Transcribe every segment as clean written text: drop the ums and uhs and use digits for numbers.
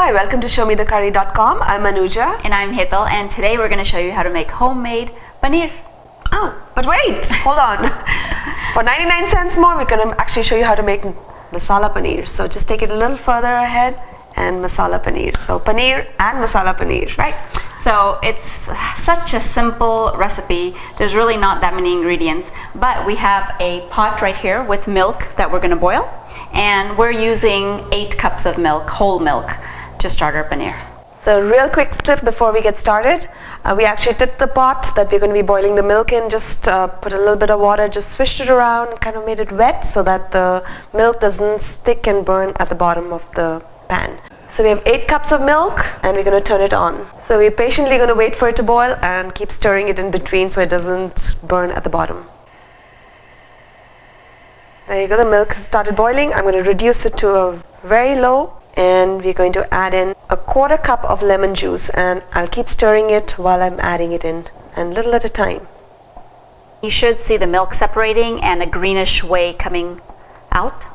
Hi, welcome to ShowMeTheCurry.com. I'm Anuja. And I'm Hital, and today we're going to show you how to make homemade paneer. Oh, but wait, hold on. For 99 cents more, we're going to actually show you how to make Masala Paneer. So just take it a little further ahead and Masala Paneer. So Paneer and Masala Paneer. Right. So it's such a simple recipe. There's really not that many ingredients, but we have a pot right here with milk that we're going to boil, and we're using 8 cups of milk, whole milk, to start our paneer. So real quick tip before we get started, we actually took the pot that we're going to be boiling the milk in, just put a little bit of water, just swished it around, kind of made it wet so that the milk doesn't stick and burn at the bottom of the pan. So we have 8 cups of milk and we're going to turn it on. So we're patiently going to wait for it to boil and keep stirring it in between so it doesn't burn at the bottom. There you go, the milk has started boiling. I'm going to reduce it to a very low, and we're going to add in a 1/4 cup of lemon juice, and I'll keep stirring it while I'm adding it in, and little at a time. You should see the milk separating and a greenish whey coming out.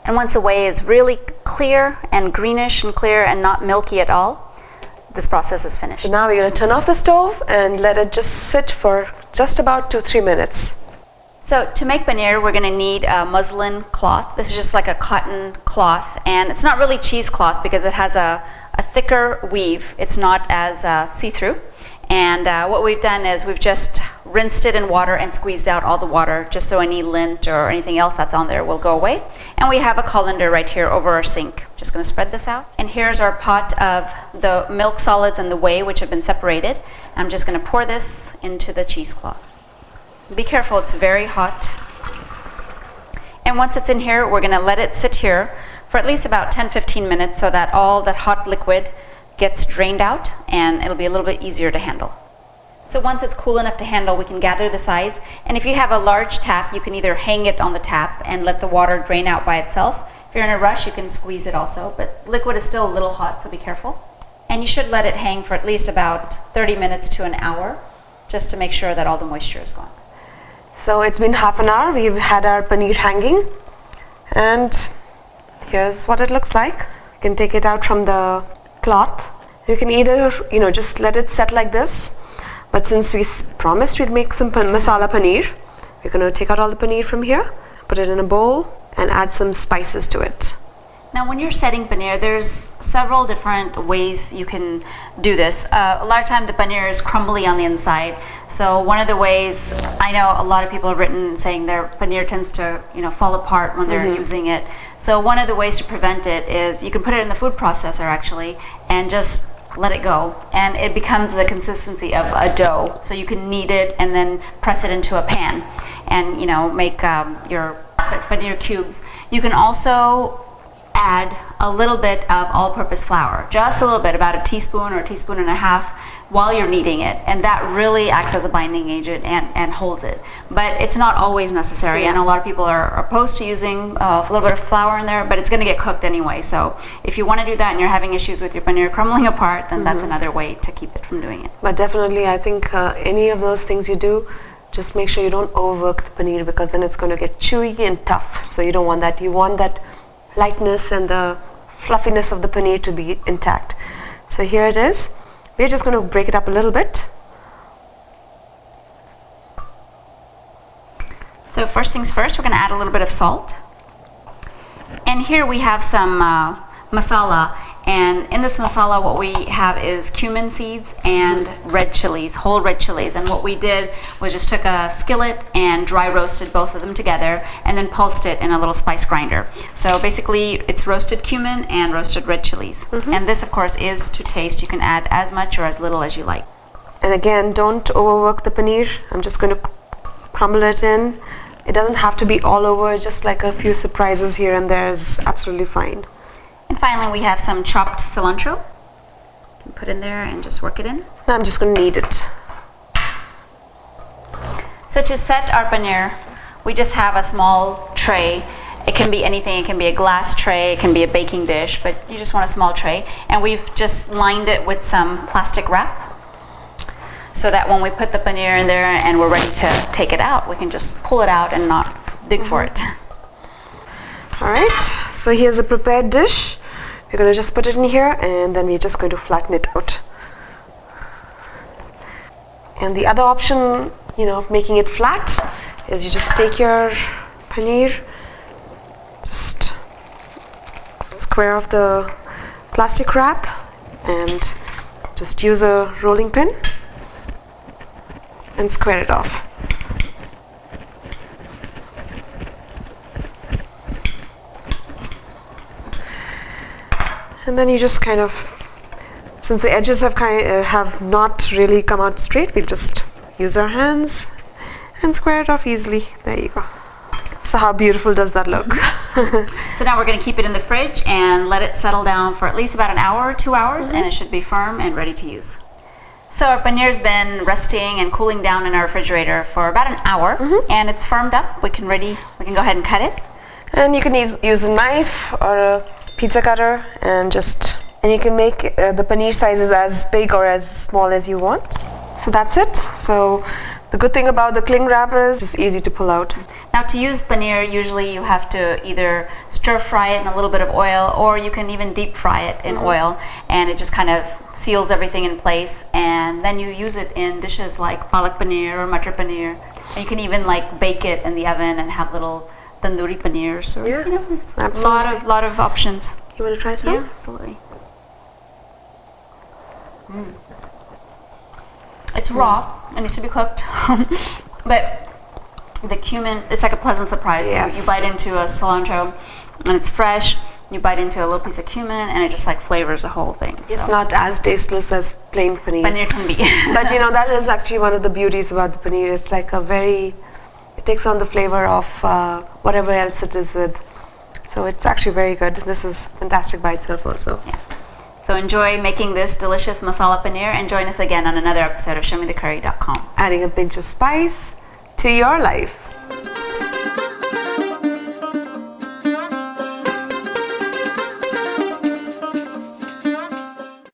And once the whey is really clear and greenish and clear and not milky at all, this process is finished. So now we're going to turn off the stove and let it just sit for just about 2-3 minutes. So to make paneer, we're going to need a muslin cloth. This is just like a cotton cloth, and it's not really cheesecloth because it has a thicker weave. It's not as see-through. And what we've done is we've just rinsed it in water and squeezed out all the water, just so any lint or anything else that's on there will go away. And we have a colander right here over our sink. Just going to spread this out. And here's our pot of the milk solids and the whey, which have been separated. I'm just going to pour this into the cheesecloth. Be careful, it's very hot. And once it's in here, we're going to let it sit here for at least about 10-15 minutes so that all that hot liquid gets drained out, and it'll be a little bit easier to handle. So once it's cool enough to handle, we can gather the sides, and if you have a large tap, you can either hang it on the tap and let the water drain out by itself. If you're in a rush, you can squeeze it also, but liquid is still a little hot, so be careful. And you should let it hang for at least about 30 minutes to an hour, just to make sure that all the moisture is gone. So it's been half an hour, we've had our paneer hanging, and here's what it looks like. You can take it out from the cloth. You can either, just let it set like this, but since we promised we'd make some masala paneer, we're going to take out all the paneer from here, put it in a bowl, and add some spices to it. Now when you're setting paneer, there's several different ways you can do this. A lot of time the paneer is crumbly on the inside, so one of the ways, I know a lot of people have written saying their paneer tends to fall apart when they're using it. So one of the ways to prevent it is you can put it in the food processor actually and just let it go, and it becomes the consistency of a dough. So you can knead it and then press it into a pan and make your paneer cubes. You can also add a little bit of all-purpose flour, just a little bit, about a teaspoon or a teaspoon and a half, while you're kneading it, and that really acts as a binding agent and holds it. But it's not always necessary. I know a lot of people are opposed to using a little bit of flour in there, but it's going to get cooked anyway. So if you want to do that and you're having issues with your paneer crumbling apart, then that's another way to keep it from doing it. But definitely, I think any of those things you do, just make sure you don't overwork the paneer, because then it's going to get chewy and tough. So you don't want that. You want that lightness and the fluffiness of the paneer to be intact. So here it is. We're just going to break it up a little bit. So first things first, we're going to add a little bit of salt. And here we have some masala. And in this masala, what we have is cumin seeds and red chilies, whole red chilies. And what we did was just took a skillet and dry roasted both of them together and then pulsed it in a little spice grinder. So basically, it's roasted cumin and roasted red chilies. And this, of course, is to taste. You can add as much or as little as you like. And again, don't overwork the paneer. I'm just going to crumble it in. It doesn't have to be all over, just like a few surprises here and there is absolutely fine. And finally, we have some chopped cilantro. You can put in there and just work it in. Now I'm just going to knead it. So to set our paneer, we just have a small tray. It can be anything. It can be a glass tray. It can be a baking dish, but you just want a small tray. And we've just lined it with some plastic wrap, so that when we put the paneer in there and we're ready to take it out, we can just pull it out and not dig for it. All right, so here's a prepared dish. We're going to just put it in here, and then we're just going to flatten it out. And the other option, of making it flat is you just take your paneer, just square off the plastic wrap, and just use a rolling pin and square it off. And then you just kind of, since the edges have not really come out straight, we'll just use our hands and square it off easily. There you go. So how beautiful does that look? So now we're going to keep it in the fridge and let it settle down for at least about an hour or 2 hours, and it should be firm and ready to use. So our paneer's been resting and cooling down in our refrigerator for about an hour, and it's firmed up. We can go ahead and cut it. And you can use a knife or a pizza cutter, and you can make the paneer sizes as big or as small as you want. So that's it. So the good thing about the cling wrap is it's easy to pull out. Now, to use paneer, usually you have to either stir fry it in a little bit of oil, or you can even deep fry it in oil, and it just kind of seals everything in place, and then you use it in dishes like palak paneer or matar paneer. And you can even bake it in the oven and have little tandoori paneers, or it's absolutely. lot of options. You want to try some? Yeah, absolutely. It's raw. It needs to be cooked, but the cumin, it's like a pleasant surprise. Yes. You bite into a cilantro, and it's fresh. You bite into a little piece of cumin, and it just flavors the whole thing. It's not as tasteless as plain paneer. Paneer can be. But that is actually one of the beauties about the paneer. It's like it takes on the flavor of whatever else it is with. So it's actually very good. This is fantastic by itself also. Yeah. So enjoy making this delicious masala paneer, and join us again on another episode of ShowMeTheCurry.com. Adding a pinch of spice to your life.